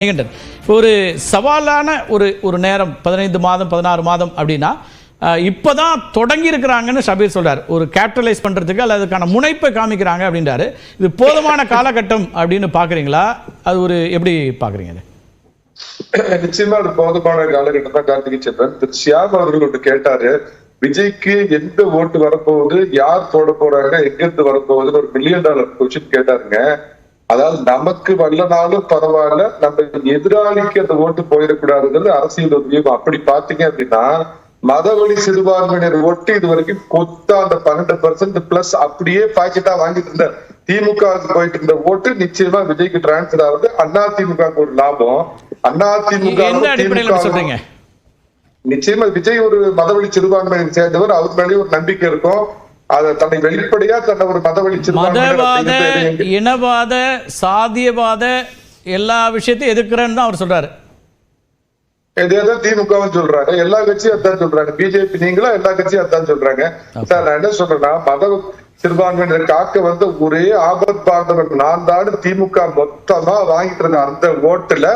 ஒரு சவாலான ஒரு நேரம் 15 மாதம் 16 மாதம் அப்படின்னா இப்பதான் தொடங்கி இருக்கிறாங்கன்னு ஷபீர் சொல்றாரு. ஒரு கேபிட்டலைஸ் பண்றதுக்கு அல்லது அதுக்கான முனைப்பை காமிக்கிறாங்க அப்படின்றாரு. இது போதுமான காலகட்டம் அப்படின்னு பாக்குறீங்களா? அது ஒரு எப்படி பாக்குறீங்க? நிச்சயமா அது போதுமான காலகட்டம் தான் கார்த்திகை செல்வன். திரு ஷியாம் அவர்கள் ஒன்று கேட்டாரு, விஜய்க்கு எந்த ஓட்டு வரப்போகுது, யார் போட போறாங்க, எங்கிருந்து வரப்போகுதுன்னு ஒரு $1 மில்லியன் கொஸ்டின் கேட்டாருங்க. அதாவது நமக்கு வரலனாலும் பரவாயில்ல, நம்ம எதிராளிக்கு அந்த ஓட்டு போயிடக்கூடாதுங்கிறது அரசியல் உதவியும். அப்படி பாத்தீங்க அப்படின்னா மதவழி சிறுபான்மையினர் ஓட்டு இது வரைக்கும் கொத்தா அந்த 12% பிளஸ் அப்படியே பாக்கெட்டா வாங்கிட்டு இருந்த திமுக போயிட்டு இருந்த ஓட்டு நிச்சயமா விஜய்க்கு டிரான்ஸ்பர் ஆகுது. அதிமுக ஒரு லாபம். அதிமுக நிச்சயமா விஜய் ஒரு மதவழி சிறுபான்மையை சேர்ந்தவர், அவர் மேலேயும் ஒரு நம்பிக்கை இருக்கும். அதை தன்னை வெளிப்படையா தன்னை ஒரு மதவழி மதவாத இனவாத சாதியவாத எல்லா விஷயத்தையும் எதிர்க்கிறேன்னு தான் அவர் சொல்றாரு. இதேதான் திமுகவும் சொல்றாங்க, எல்லா கட்சியும் அதான் சொல்றாங்க. பிஜேபி நீங்களும் எல்லா கட்சியும் அதான் சொல்றாங்க. சார் நான் என்ன சொல்றேன்னா, மத சிறுபான்மையினர் காக்க ஒரே ஆபத் பாண்டவர் நான் தான். திமுக மொத்தமா வாங்கிட்டு இருந்த அந்த ஓட்டுல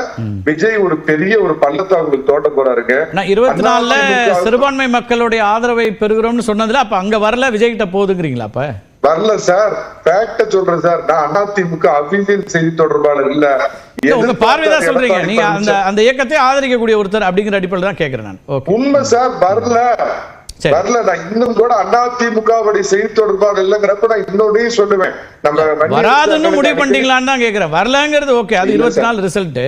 விஜய் ஒரு பெரிய ஒரு பள்ளத்தை அவங்களுக்கு தோட்ட போறாருங்க. 24ல சிறுபான்மை மக்களுடைய ஆதரவை பெறுகிறோம்னு சொன்னதுல அப்ப அங்க வரல, விஜய் கிட்ட போகுதுங்கிறீங்களா? அப்ப வரல சார், ஃபேக்ட் சொல்றேன் சார். நான் அதிமுக அபிஷியல் செய்தி தொடர்பாளர் இல்ல. உங்க பார்வைதான் சொல்றீங்க, நீங்க அந்த இயக்கத்தை ஆதரிக்கக்கூடிய ஒருத்தர் அப்படிங்கிற அடிப்படையில் தான் கேட்கிறேன் நான். உண்மை சார், வரல. நான் இன்னும் கூட அதிமுக செய்தி தொடர்பாளர் இல்லங்கிறப்ப நான் இன்னொன்னையும் சொல்லுவேன். நம்ம வராதுன்னு முடிவு பண்ணிட்டீங்களான்னு தான் கேட்கிறேன். வரலங்கிறது ஓகே, அது 24 ரிசல்ட்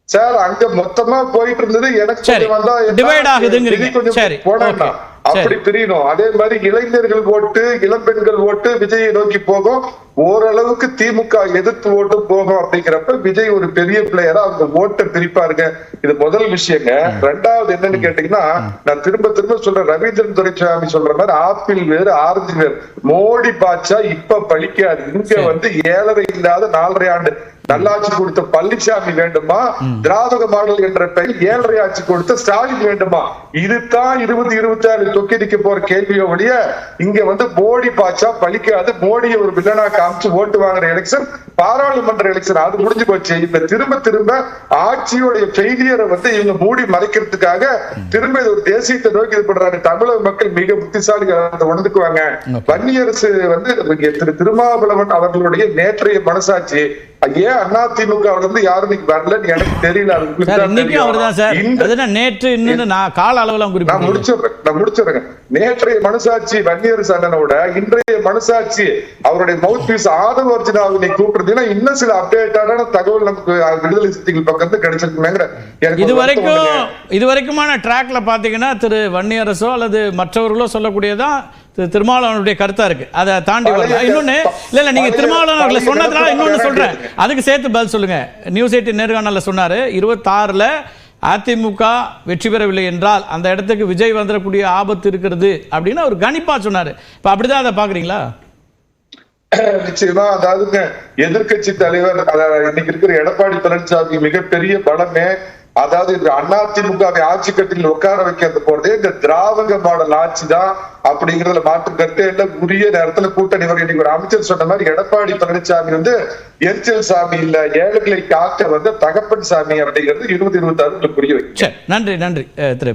சார். அங்க மொத்தமா போயிட்டு இருந்தது, எனக்கு வந்தா டிவைட் ஆகுதுங்கிறீங்க. சரி, போனா அப்படி பிரியணும். அதே மாதிரி இளைஞர்கள் ஓட்டு, இளம்பெண்கள் ஓட்டு விஜயை நோக்கி போகும். ஓரளவுக்கு திமுக எதிர்த்து ஓட்டு போகும். அப்படிங்கிறப்ப விஜய் ஒரு பெரிய பிளேயரா அவங்க ஓட்டை பிரிப்பாருங்க. இது முதல் விஷயங்க. ரெண்டாவது என்னன்னு கேட்டீங்கன்னா, நான் திரும்ப சொல்றேன், ரவீந்திரன் துரைசாமி சொல்ற மாதிரி ஆப்பிள் வேறு ஆரஞ்சு வேறு. மோடி பாட்சா இப்ப பழிக்காது. இங்க 7.5 இல்லாத 4.5 ஆண்டு நல்லாட்சி கொடுத்த பழனிசாமி வேண்டுமா, திராவிட மாடல் என்ற பெயர் 7.5 ஆட்சி கொடுத்த ஸ்டாலின் வேண்டுமா? இதுதான் 2026 தொக்கிடிக்க போற கேள்வியோ ஒழிய இங்க மோடி பாட்சா பழிக்காது. மோடியை ஒரு வில்லனா காமிச்சு ஓட்டு வாங்குற எலெக்ஷன் பாராளுமன்ற எலெக்ஷன் அது முடிஞ்சு போச்சு. இப்ப திரும்ப ஆட்சியோடைய ஃபெயிலியரை இவங்க மூடி மறைக்கிறதுக்காக திரும்ப ஒரு தேசியத்தை நோக்கி இது பண்றாங்க. தமிழக மக்கள் மிக புத்திசாலிகள் உணர்ந்துக்குவாங்க. வன்னியரசு திரு திருமாவளவன் அவர்களுடைய நேற்றைய மனசாட்சி ஏன் அதிமுக யாரும் வரலன்னு எனக்கு தெரியல. முடிச்சிடுறேன். நேற்றைய மனசாட்சி வன்னியரசு அண்ணனோட இன்றைய மனசாட்சி அவருடைய மவுத் பீஸ் ஆதவ அர்ஜுனாவை கூப்பிடுறதுன்னா இன்னும் சில அப்டேட்டான தகவல் நமக்கு விடுதலை சிறுத்தைகள் பக்கத்து கிடைச்சிருக்குமேங்கிற இதுவரைக்குமான ட்ராக்ல பாத்தீங்கன்னா திரு வன்னியரசோ அல்லது மற்றவர்களோ சொல்லக்கூடியதான் திருமாவளவனுடைய கருத்தா இருக்கு. அதை தாண்டி வரல. இன்னொன்னு இல்ல, நீங்க திருமாவளவன் அவர்களை சொன்னதுனால இன்னொன்னு சொல்றேன், அதுக்கு சேர்த்து பதில் சொல்லுங்க. நியூஸ் 18 நேர்காணல்ல சொன்னாரு, 26ல அதிமுக வெற்றி பெறவில்லை என்றால் அந்த இடத்துக்கு விஜய் வந்துடக்கூடிய ஆபத்து இருக்கிறது அப்படின்னு ஒரு கணிப்பா சொன்னாரு. இப்ப அப்படிதான் அதை பாக்குறீங்களா? நிச்சயமா. அதாவது எதிர்கட்சி தலைவர் இன்னைக்கு இருக்கிற எடப்பாடி பழனிசாமி மிகப்பெரிய பலமே, அதாவது இந்த அதிமுக ஆட்சி கட்டில் உட்கார வைக்கிறது போறதே இந்த திராவிட மாடல் ஆட்சி தான் அப்படிங்கறதுல மாற்று கருத்து இல்ல. உரிய நேரத்துல கூட்டணி இன்னைக்கு ஒரு அமைச்சர் சொன்ன மாதிரி எடப்பாடி பழனிசாமி எரிச்சல் சாமி இல்ல, ஏழைகளை காக்க தகப்பன் சாமி அப்படிங்கிறது 2026 புரிய வைக்க. நன்றி திரு